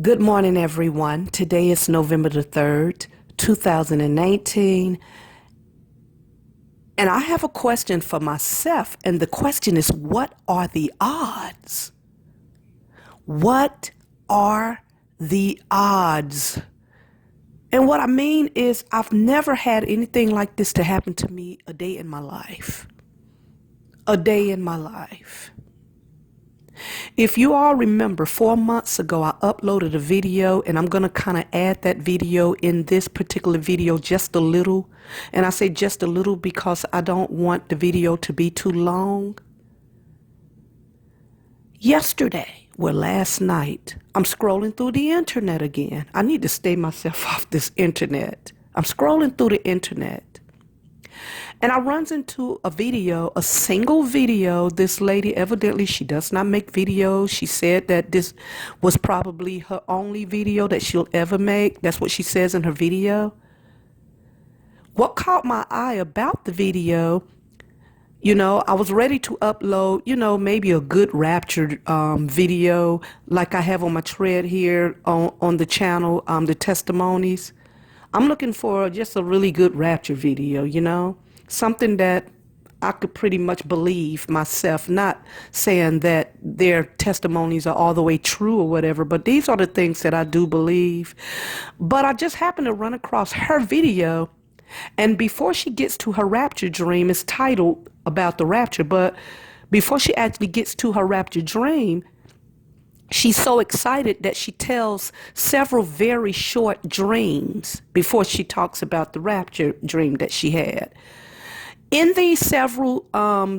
Good morning, everyone. Today is November the 3rd, 2019, and I have a question for myself, and the question is, what are the odds? What are the odds? And what I mean is, I've never had anything like this to happen to me a day in my life. A day in my life. If you all remember, 4 months ago, I uploaded a video, and I'm going to kind of add that video in this particular video just a little. And I say just a little because I don't want the video to be too long. Last night, I'm scrolling through the internet again. I need to stay myself off this internet. I'm scrolling through the internet. And I runs into a video, a single video. This lady, evidently, she does not make videos. She said that this was probably her only video that she'll ever make. That's what she says in her video. What caught my eye about the video, I was ready to upload, maybe a good rapture video like I have on my thread here on the channel, the testimonies. I'm looking for just a really good rapture video, something that I could pretty much believe myself, not saying that their testimonies are all the way true or whatever, but these are the things that I do believe. But I just happened to run across her video, and before she gets to her rapture dream, it's titled about the rapture, but before she actually gets to her rapture dream, she's so excited that she tells several very short dreams before she talks about the rapture dream that she had. In these several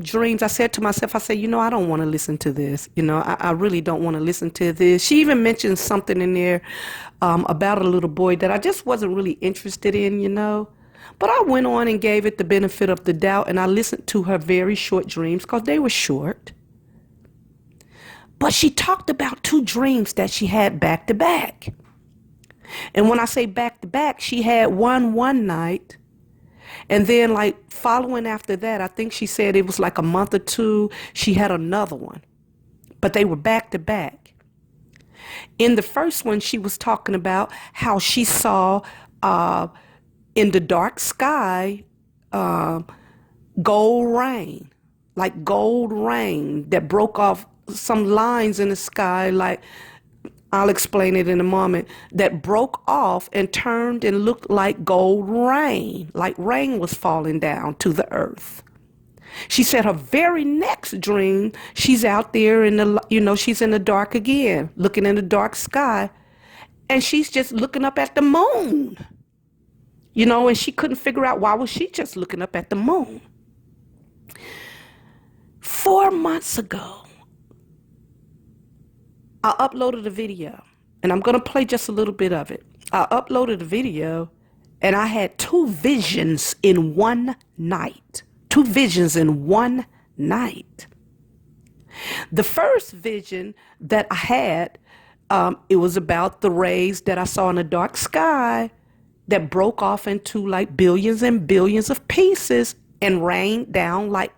dreams, I said to myself, I don't want to listen to this. I really don't want to listen to this. She even mentioned something in there about a little boy that I just wasn't really interested in. But I went on and gave it the benefit of the doubt, and I listened to her very short dreams because they were short. But she talked about two dreams that she had back to back. And when I say back to back, she had one night. And then like following after that, I think she said it was like a month or two, she had another one. But they were back to back. In the first one, she was talking about how she saw in the dark sky gold rain, like gold rain that broke off some lines in the sky, like I'll explain it in a moment, that broke off and turned and looked like gold rain, like rain was falling down to the earth. She said her very next dream, she's out there in the, she's in the dark again, looking in the dark sky, and she's just looking up at the moon, and she couldn't figure out why was she just looking up at the moon. 4 months ago, I uploaded a video, and I'm going to play just a little bit of it. I uploaded a video, and I had two visions in one night. Two visions in one night. The first vision that I had, it was about the rays that I saw in the dark sky that broke off into like billions and billions of pieces and rained down like,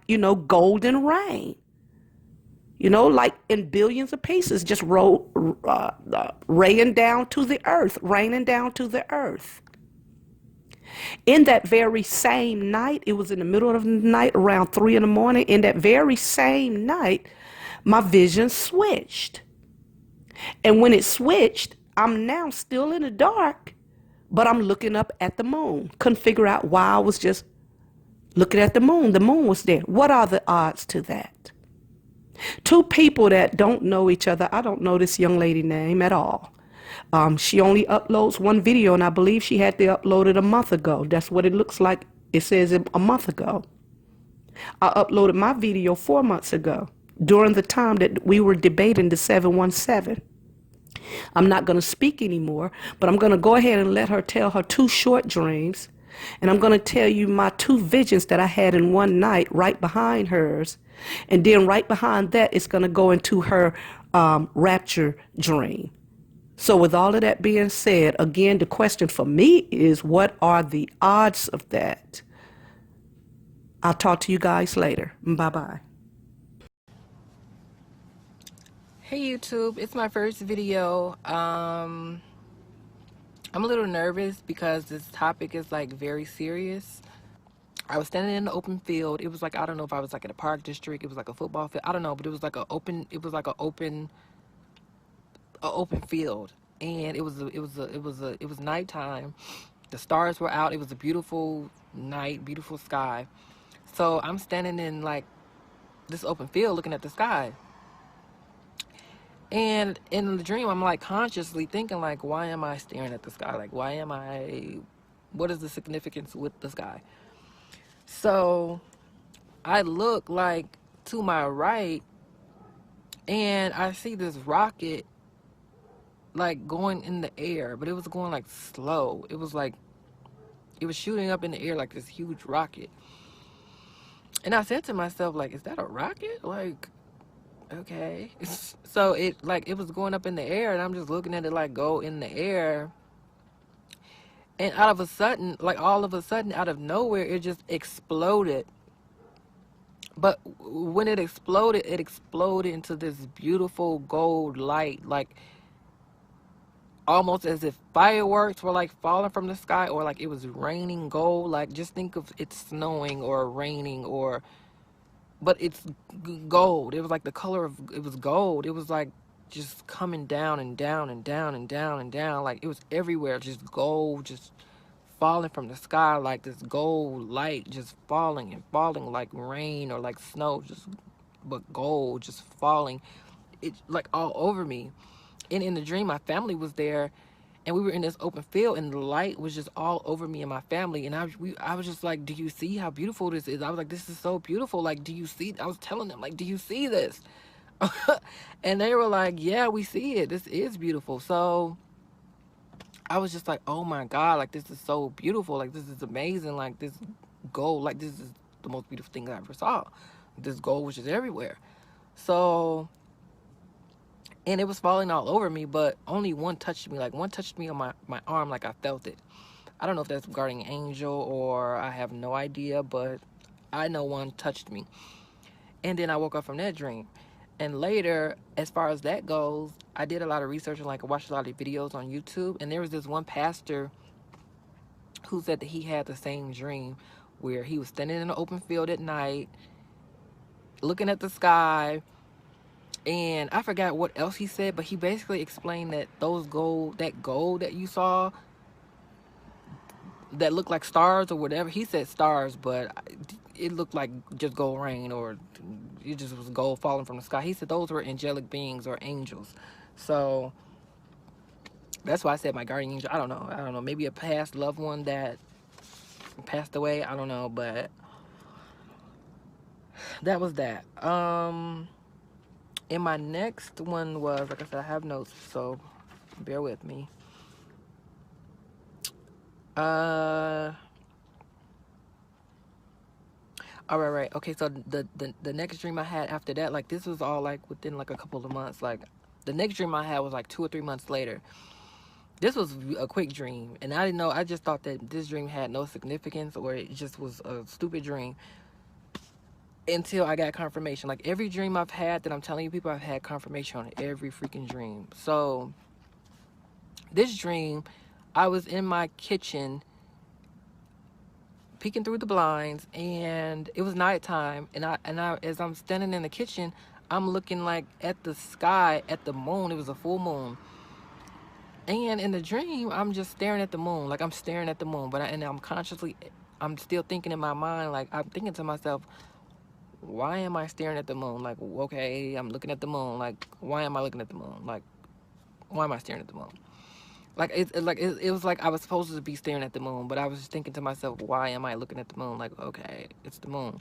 golden rain. Like in billions of pieces, just raining down to the earth. In that very same night, it was in the middle of the night, around 3 a.m. In that very same night, my vision switched. And when it switched, I'm now still in the dark, but I'm looking up at the moon. Couldn't figure out why I was just looking at the moon. The moon was there. What are the odds to that? Two people that don't know each other. I don't know this young lady name at all. She only uploads one video, and I believe she had to upload it a month ago. That's what it looks like. It says a month ago. I uploaded my video 4 months ago during the time that we were debating the 717. I'm not going to speak anymore, but I'm going to go ahead and let her tell her two short dreams. And I'm going to tell you my two visions that I had in one night right behind hers. And then right behind that, it's going to go into her rapture dream. So with all of that being said, again, the question for me is, what are the odds of that? I'll talk to you guys later. Bye-bye. Hey YouTube, it's my first video. I'm a little nervous because this topic is like very serious. I was standing in the open field. It was like, I don't know if I was like in a park district, it was like a football field. I don't know, but it was like a open field. And it was nighttime. The stars were out. It was a beautiful night, beautiful sky. So I'm standing in like this open field looking at the sky. And in the dream, I'm like consciously thinking like, why am I staring at the sky? Like, what is the significance with the sky? So I look like to my right and I see this rocket like going in the air, but it was going like slow. It was shooting up in the air like this huge rocket. And I said to myself, like, is that a rocket? Like, okay. So it was going up in the air and I'm just looking at it like go in the air. And all of a sudden, out of nowhere, it just exploded. But when it exploded into this beautiful gold light, like almost as if fireworks were like falling from the sky, or like it was raining gold. Like just think of it snowing or raining, but it's gold. It was like the color of, it was gold. It was like just coming down and down and down and down and down. Like it was everywhere, just gold, just falling from the sky, like this gold light just falling and falling like rain or like snow, but gold just falling, it like all over me. And in the dream, my family was there and we were in this open field and the light was just all over me and my family. And I was just like, do you see how beautiful this is? I was like, this is so beautiful. Like, do you see? I was telling them, like, do you see this? And they were like, yeah, we see it. This is beautiful. So I was just like, oh my God, like this is so beautiful. Like this is amazing. Like this gold, like this is the most beautiful thing I ever saw. This gold was just everywhere. So, and it was falling all over me, but only one touched me. Like one touched me on my arm, like I felt it. I don't know if that's guardian angel or I have no idea, but I know one touched me. And then I woke up from that dream. And later, as far as that goes, I did a lot of research and like I watched a lot of videos on YouTube. And there was this one pastor who said that he had the same dream where he was standing in an open field at night, looking at the sky. And I forgot what else he said, but he basically explained that that gold that you saw, that looked like stars or whatever. He said stars, but it looked like just gold rain, or it just was gold falling from the sky. He said those were angelic beings or angels. So that's why I said my guardian angel. I don't know. Maybe a past loved one that passed away. I don't know, but that was that. And my next one was, like I said, I have notes, so bear with me. All right. Okay, so the next dream I had after that, like this was all like within like a couple of months. Like the next dream I had was like 2 or 3 months later. This was a quick dream, and I didn't know. I just thought that this dream had no significance, or it just was a stupid dream, until I got confirmation. Like every dream I've had that I'm telling you people, I've had confirmation on every freaking dream. So this dream, I was in my kitchen peeking through the blinds, and it was nighttime, and I as I'm standing in the kitchen, I'm looking like at the sky, at the moon. It was a full moon. And in the dream, I'm just staring at the moon. Like I'm staring at the moon, but I'm still thinking in my mind, like I'm thinking to myself, why am I staring at the moon? Like, okay, I'm looking at the moon. Like, why am I looking at the moon? Like, why am I staring at the moon? Like, it was like I was supposed to be staring at the moon, but I was just thinking to myself, why am I looking at the moon? Like, okay, it's the moon.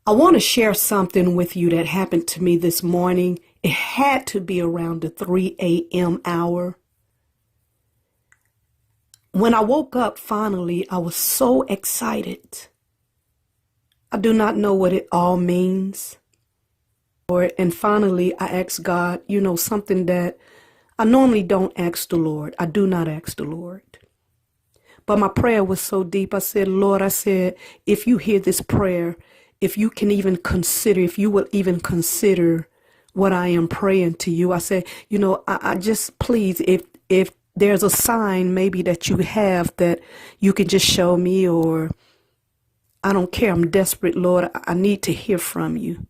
I want to share something with you that happened to me this morning. It had to be around the 3 a.m. hour. When I woke up finally, I was so excited. I do not know what it all means. And finally, I asked God, something that I normally don't ask the Lord. I do not ask the Lord. But my prayer was so deep. I said, Lord, if you hear this prayer, if you can even consider, if you will even consider what I am praying to you. I say, I just please, if there's a sign maybe that you have that you can just show me, or I don't care, I'm desperate, Lord, I need to hear from you.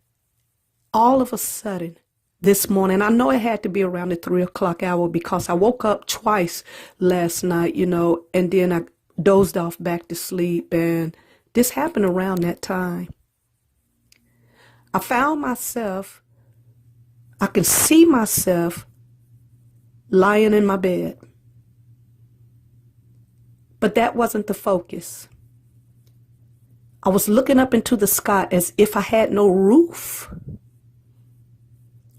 All of a sudden, this morning, I know it had to be around the 3 o'clock hour because I woke up twice last night, and then I dozed off back to sleep, and this happened around that time. I found myself, I can see myself lying in my bed. But that wasn't the focus. I was looking up into the sky as if I had no roof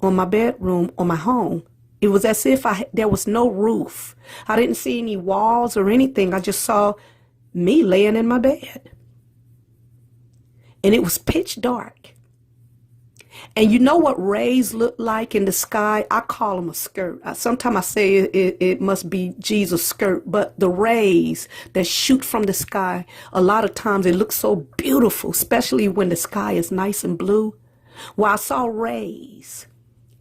on my bedroom or my home. It was as if there was no roof. I didn't see any walls or anything. I just saw me laying in my bed. And it was pitch dark. And you know what rays look like in the sky? I call them a skirt. Sometimes I say it must be Jesus' skirt, but the rays that shoot from the sky, a lot of times it looks so beautiful, especially when the sky is nice and blue. Well, I saw rays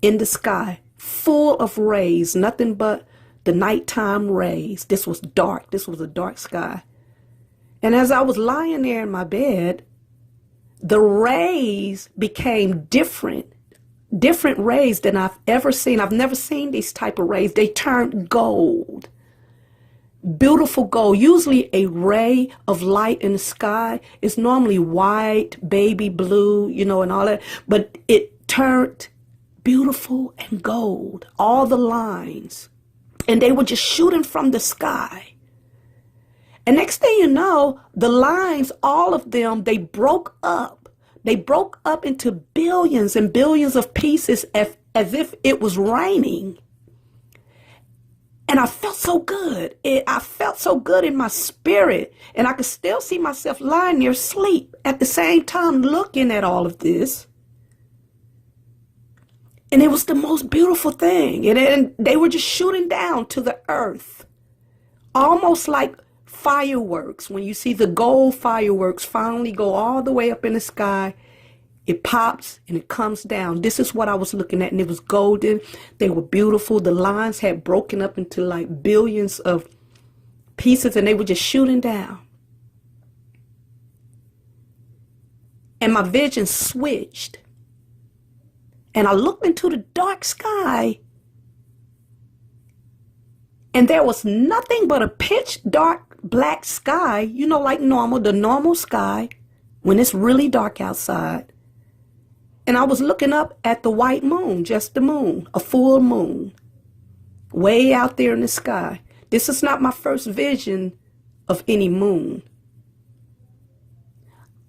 in the sky, full of rays, nothing but the nighttime rays. This was dark. This was a dark sky. And as I was lying there in my bed, the rays became different rays than I've ever seen. I've never seen these type of rays. They turned gold, beautiful gold. Usually a ray of light in the sky is normally white, baby blue, and all that. But it turned beautiful and gold, all the lines. And they were just shooting from the sky. And next thing you know, the lines, all of them, they broke up. They broke up into billions and billions of pieces as if it was raining. And I felt so good. I felt so good in my spirit. And I could still see myself lying there asleep at the same time looking at all of this. And it was the most beautiful thing. And they were just shooting down to the earth, almost like fireworks. When you see the gold fireworks finally go all the way up in the sky, it pops and it comes down. This is what I was looking at, and it was golden. They were beautiful. The lines had broken up into like billions of pieces, and they were just shooting down. And my vision switched, and I looked into the dark sky, and there was nothing but a pitch dark black sky, like normal, the normal sky when it's really dark outside. And I was looking up at the white moon, just the moon, a full moon, way out there in the sky. This is not my first vision of any moon.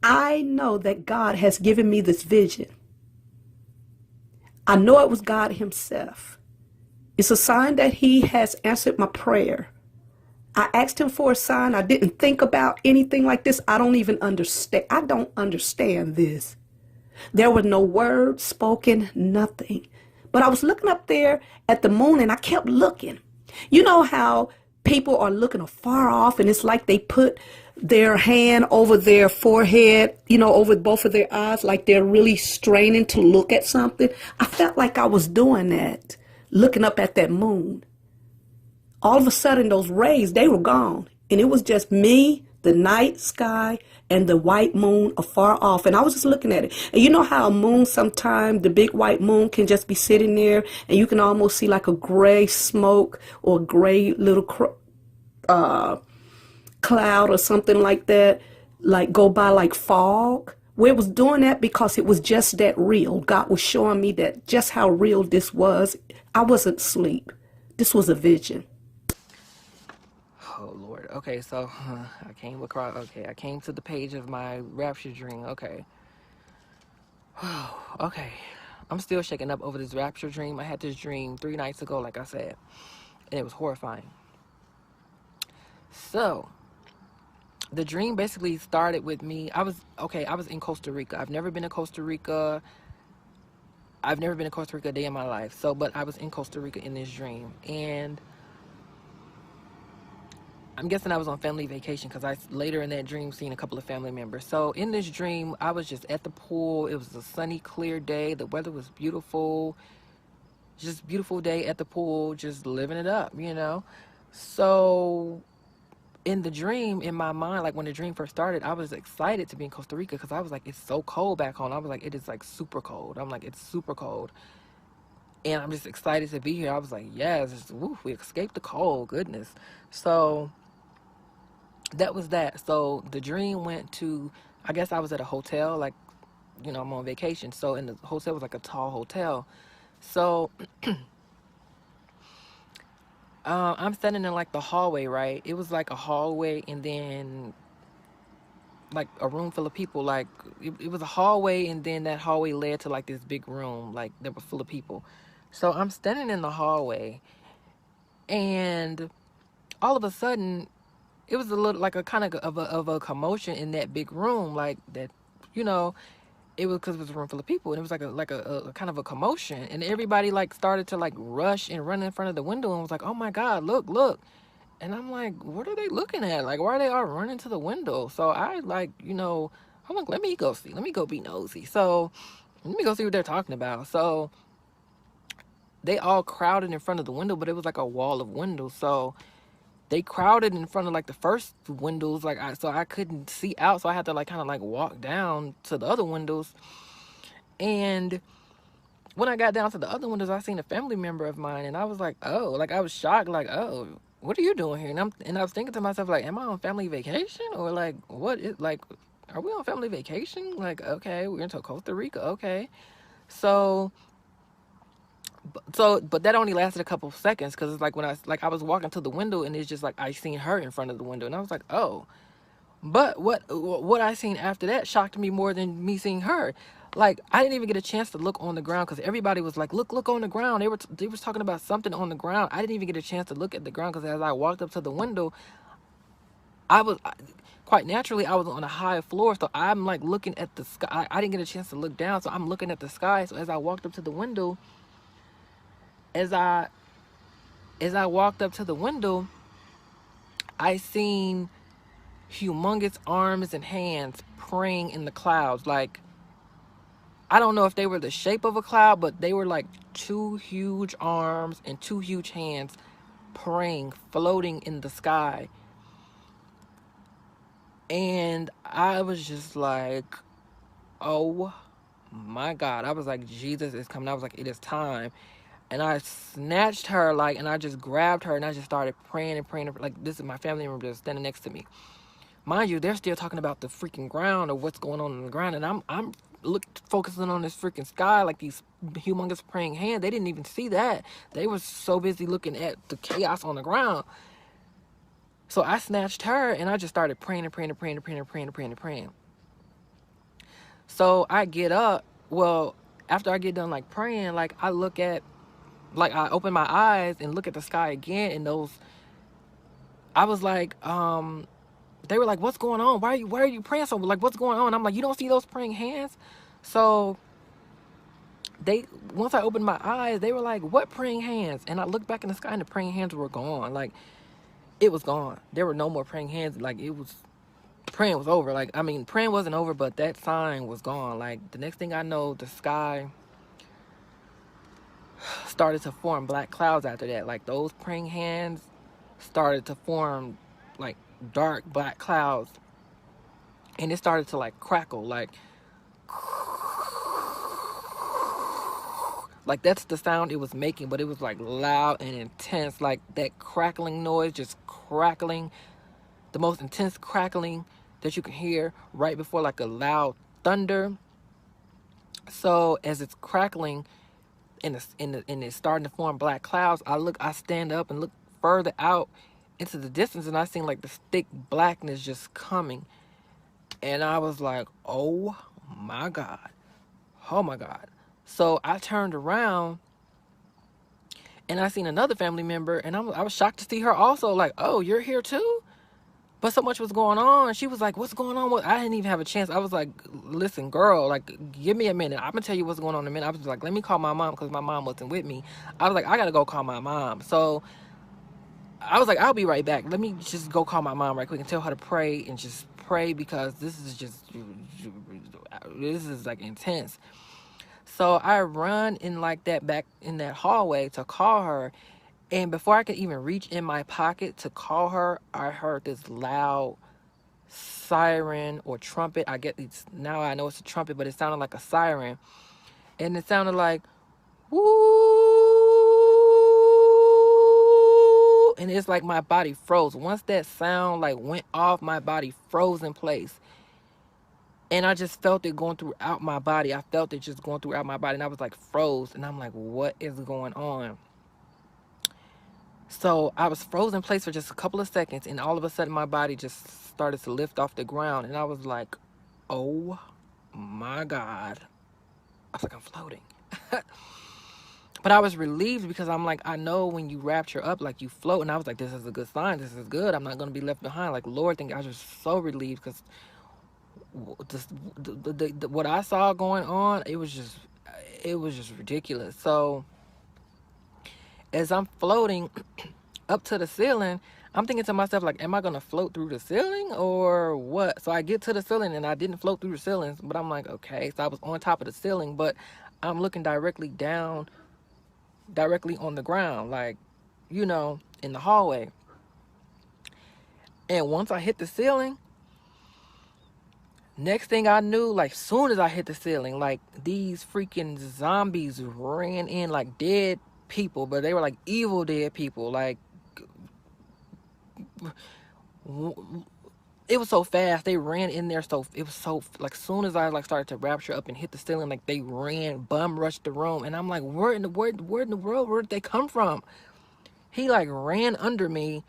I know that God has given me this vision. I know it was God himself. It's a sign that he has answered my prayer. I asked him for a sign. I didn't think about anything like this. I don't even understand. I don't understand this. There were no words spoken, nothing. But I was looking up there at the moon, and I kept looking. You know how people are looking afar off, and it's like they put their hand over their forehead, over both of their eyes, like they're really straining to look at something. I felt like I was doing that, looking up at that moon. All of a sudden, those rays, they were gone. And it was just me, the night sky, and the white moon afar off. And I was just looking at it. And you know how a moon, sometimes the big white moon can just be sitting there, and you can almost see like a gray smoke or a gray little cloud or something like that, like go by like fog. Well, it was doing that because it was just that real. God was showing me that just how real this was. I wasn't asleep. This was a vision. Oh Lord. Okay, so I came across. Okay, I came to the page of my rapture dream. Okay. Okay. I'm still shaking up over this rapture dream. I had this dream 3 nights ago, like I said, and it was horrifying. So, the dream basically started with me. I was in Costa Rica. I've never been to Costa Rica. I've never been to Costa Rica a day in my life. So, but I was in Costa Rica in this dream, and I'm guessing I was on family vacation because I later in that dream seen a couple of family members. So in this dream, I was just at the pool. It was a sunny, clear day. The weather was beautiful. Just beautiful day at the pool, just living it up, you know? So in the dream, in my mind, like when the dream first started, I was excited to be in Costa Rica because I was like, it's so cold back home. I was like, it is like super cold. I'm like, it's super cold. And I'm just excited to be here. I was like, yes, woo, we escaped the cold, goodness. So that was that. So the dream went to, I guess I was at a hotel, like, you know, I'm on vacation. So in the hotel was like a tall hotel. So I'm standing in like the hallway, right? It was like a hallway and then like a room full of people. Like it was a hallway and then that hallway led to like this big room, like that was full of people. So I'm standing in the hallway and all of a sudden it was a little like a kind of a commotion in that big room, like that, you know. It was because it was a room full of people, and it was like a kind of a commotion, and everybody like started to like rush and run in front of the window and was like, "Oh my God, look, look!" And I'm like, "What are they looking at? Like, why are they all running to the window?" So I like, you know, I'm like, "Let me go see. Let me go be nosy." So let me go see what they're talking about. So they all crowded in front of the window, but it was like a wall of windows. So they crowded in front of like the first windows, like so I couldn't see out, so I had to like kind of like walk down to the other windows. And when I got down to the other windows, I seen a family member of mine, and I was like, oh, like I was shocked, like, oh, what are you doing here? And I was thinking to myself, like, am I on family vacation or like what is like, are we on family vacation? Like, okay, we're into Costa Rica, okay. So but that only lasted a couple of seconds because it's like when I was walking to the window and it's just like I seen her in front of the window and I was like, oh. But what I seen after that shocked me more than me seeing her. Like I didn't even get a chance to look on the ground because everybody was like, look on the ground. They was talking about something on the ground. I didn't even get a chance to look at the ground because as I walked up to the window, quite naturally I was on a high floor, so I'm like looking at the sky. I didn't get a chance to look down, so I'm looking at the sky. So as I walked up to the window, as I walked up to the window, I seen humongous arms and hands praying in the clouds. Like, I don't know if they were the shape of a cloud, but they were like two huge arms and two huge hands praying, floating in the sky. And I was just like, oh my God. I was like, Jesus is coming. I was like, it is time. And I snatched her, like, and I just grabbed her and I just started praying and praying. Like, this is my family member just standing next to me. Mind you, they're still talking about the freaking ground or what's going on the ground. And I'm focusing on this freaking sky, like these humongous praying hands. They didn't even see that. They were so busy looking at the chaos on the ground. So I snatched her and I just started praying and praying and praying and praying and praying and praying and praying. So I get up. Well, after I get done like praying, like I look at, like I open my eyes and look at the sky again, and I was like, they were like, what's going on? Why are you praying so? Like, what's going on? I'm like, you don't see those praying hands? So once I opened my eyes, they were like, what praying hands? And I looked back in the sky and the praying hands were gone. Like, it was gone. There were no more praying hands. Like, praying was over. Like, I mean, praying wasn't over, but that sign was gone. Like, the next thing I know, the sky started to form black clouds after that. Like, those praying hands started to form like dark black clouds, and it started to like crackle, like that's the sound it was making, but it was like loud and intense, like that crackling noise, just crackling, the most intense crackling that you can hear right before like a loud thunder. So as it's crackling and it's starting to form black clouds, I stand up and look further out into the distance, and I seen like this thick blackness just coming, and I was like, oh my God, oh my God. So I turned around and I seen another family member, and I was shocked to see her also, like, oh, you're here too? But so much was going on. She was like, what's going on? I didn't even have a chance. I was like, listen, girl, like, give me a minute. I'm going to tell you what's going on in a minute. I was like, let me call my mom, because my mom wasn't with me. I was like, I got to go call my mom. So I was like, I'll be right back. Let me just go call my mom right quick and tell her to pray and just pray because this is like intense. So I run in like that back in that hallway to call her. And before I could even reach in my pocket to call her, I heard this loud siren or trumpet. I get it's now I know it's a trumpet, but it sounded like a siren. And it sounded like woo. And it's like my body froze. Once that sound like went off, my body froze in place. And I just felt it going throughout my body. I felt it just going throughout my body. And I was like froze. And I'm like, what is going on? So I was frozen in place for just a couple of seconds. And all of a sudden, my body just started to lift off the ground. And I was like, oh my God. I was like, I'm floating. But I was relieved because I'm like, I know when you rapture up, like you float. And I was like, this is a good sign. This is good. I'm not going to be left behind. Like, Lord, I was just so relieved because what I saw going on, it was just ridiculous. So as I'm floating up to the ceiling, I'm thinking to myself, like, am I going to float through the ceiling or what? So I get to the ceiling and I didn't float through the ceiling, but I'm like, okay. So I was on top of the ceiling, but I'm looking directly down, directly on the ground, like, in the hallway. And once I hit the ceiling, next thing I knew, like, soon as I hit the ceiling, like, these freaking zombies ran in like dead people, but they were like evil dead people. Like, it was so fast. They ran in there. So it was so like, soon as I like started to rapture up and hit the ceiling, like they ran, bum rushed the room. And I'm like, where in the world, where did they come from? He like ran under me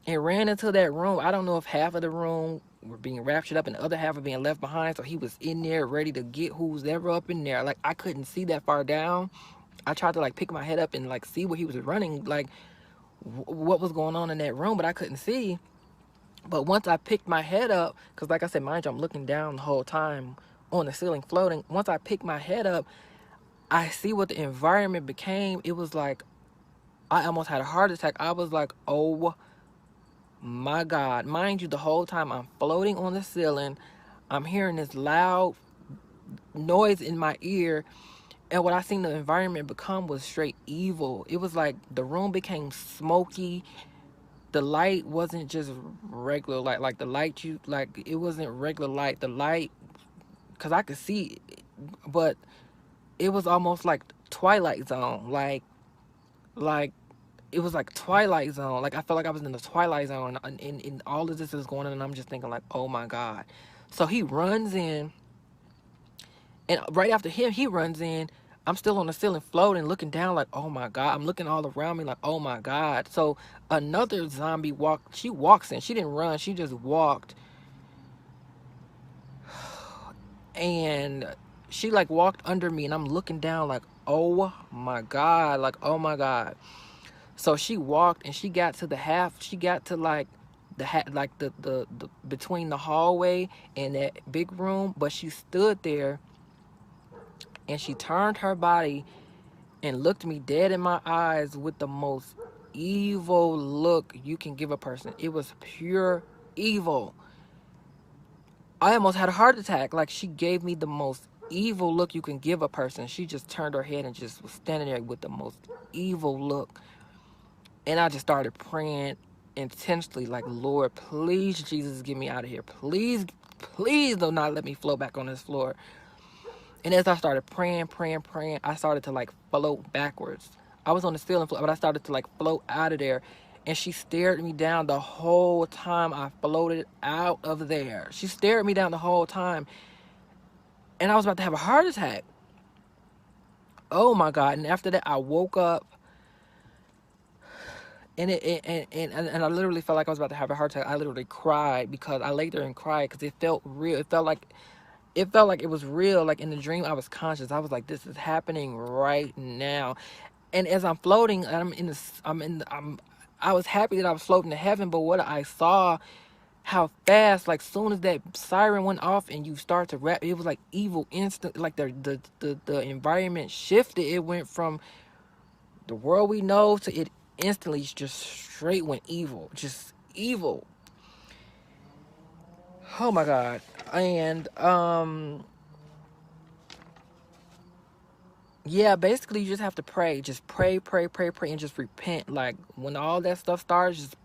and ran into that room. I don't know if half of the room were being raptured up and the other half were being left behind. So he was in there ready to get who's ever up in there. Like, I couldn't see that far down. I tried to like pick my head up and like see where he was running, like what was going on in that room, but I couldn't see. But once I picked my head up, because like I said, mind you, I'm looking down the whole time on the ceiling floating. Once I picked my head up, I see what the environment became. It was like, I almost had a heart attack. I was like, oh my God. Mind you, the whole time I'm floating on the ceiling, I'm hearing this loud noise in my ear. And what I seen the environment become was straight evil. It was like the room became smoky. The light wasn't just regular light. Like the light it wasn't regular light. The light, because I could see it, but it was almost like Twilight Zone. Like it was like Twilight Zone. Like I felt like I was in the Twilight Zone, and all of this is going on, and I'm just thinking like, oh my God. So he runs in, and right after him, he runs in. I'm still on the ceiling floating, looking down like, oh my God. I'm looking all around me like, oh my God. So another zombie she walks in. She didn't run. She just walked. And she like walked under me, and I'm looking down like, oh my God. Like, oh my God. So she walked and she got to like the between the hallway and that big room, but she stood there and she turned her body and looked me dead in my eyes with the most evil look you can give a person. It was pure evil. I almost had a heart attack. Like, she gave me the most evil look you can give a person. She just turned her head and just was standing there with the most evil look. And I just started praying intensely, like, Lord, please, Jesus, get me out of here. Please, please do not let me float back on this floor. And as I started praying, I started to like float backwards. I was on the ceiling, but I started to like float out of there. And she stared me down the whole time I floated out of there. She stared me down the whole time. And I was about to have a heart attack. Oh my God. And after that, I woke up. And I literally felt like I was about to have a heart attack. I literally cried because I laid there and cried because it felt real. It felt like it was real. Like in the dream, I was conscious. I was like, this is happening right now. And as I'm floating, I was happy that I was floating to heaven. But what I saw, how fast, like soon as that siren went off and you start to rap, it was like evil instant. Like the environment shifted. It went from the world we know to it instantly just straight went evil, just evil. Oh my God. And yeah, basically you just have to pray. Just pray, pray, pray, pray, and just repent. Like when all that stuff starts, just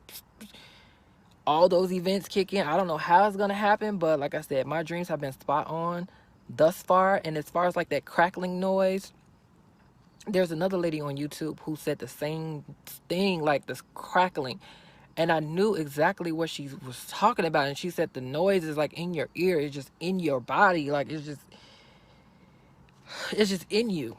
all those events kick in. I don't know how it's gonna happen, but like I said, my dreams have been spot on thus far. And as far as like that crackling noise, there's another lady on YouTube who said the same thing, like this crackling. And I knew exactly what she was talking about. And she said the noise is like in your ear, it's just in your body, like it's just in you.